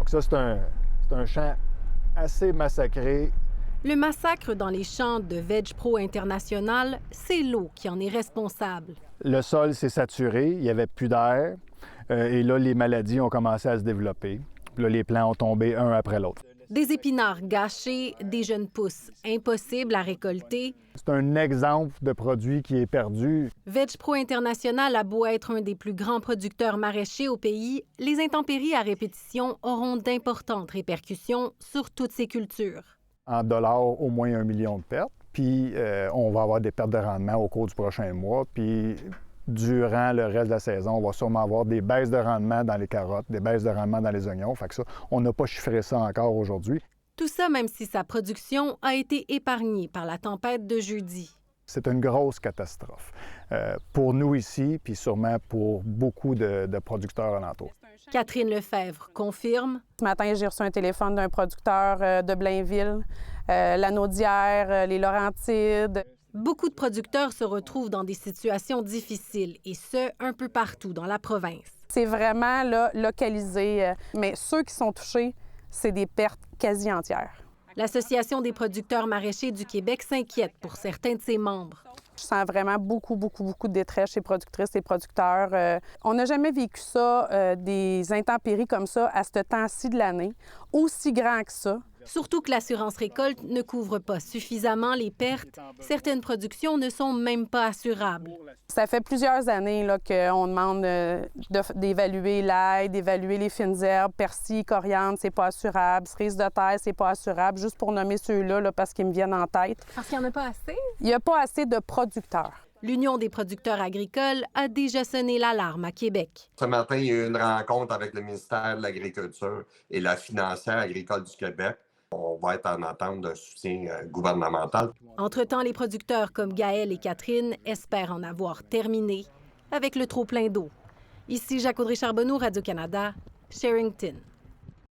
Donc ça, c'est un champ assez massacré. Le massacre dans les champs de VegPro International, c'est l'eau qui en est responsable. Le sol s'est saturé, il n'y avait plus d'air. Et là, les maladies ont commencé à se développer. Puis là, les plants ont tombé un après l'autre. Des épinards gâchés, des jeunes pousses impossibles à récolter. C'est un exemple de produit qui est perdu. VegPro International a beau être un des plus grands producteurs maraîchers au pays, les intempéries à répétition auront d'importantes répercussions sur toutes ces cultures. En dollars, au moins 1 million de pertes. Puis on va avoir des pertes de rendement au cours du prochain mois. Puis durant le reste de la saison, on va sûrement avoir des baisses de rendement dans les carottes, des baisses de rendement dans les oignons. Fait que ça, on n'a pas chiffré ça encore aujourd'hui. Tout ça même si sa production a été épargnée par la tempête de jeudi. C'est une grosse catastrophe pour nous ici, puis sûrement pour beaucoup de producteurs alentours. Catherine Lefebvre confirme. Ce matin, j'ai reçu un téléphone d'un producteur de Blainville, la Naudière, les Laurentides. Beaucoup de producteurs se retrouvent dans des situations difficiles, et ce, un peu partout dans la province. C'est vraiment là, localisé, mais ceux qui sont touchés, c'est des pertes quasi entières. L'Association des producteurs maraîchers du Québec s'inquiète pour certains de ses membres. Je sens vraiment beaucoup de détresse chez les productrices et producteurs. On n'a jamais vécu ça, des intempéries comme ça, à ce temps-ci de l'année, aussi grand que ça. Surtout que l'assurance récolte ne couvre pas suffisamment les pertes. Certaines productions ne sont même pas assurables. Ça fait plusieurs années là, qu'on demande d'évaluer l'ail, d'évaluer les fines herbes, persil, coriandre, c'est pas assurable, cerise de terre, c'est pas assurable, juste pour nommer ceux-là là, parce qu'ils me viennent en tête. Parce qu'il n'y en a pas assez? Il n'y a pas assez de producteurs. L'Union des producteurs agricoles a déjà sonné l'alarme à Québec. Ce matin, il y a eu une rencontre avec le ministère de l'Agriculture et la financière agricole du Québec. On va être en attente d'un soutien gouvernemental. Entre-temps, les producteurs comme Gaël et Catherine espèrent en avoir terminé avec le trop-plein d'eau. Ici Jacques-Audrey Charbonneau, Radio-Canada, Sherrington.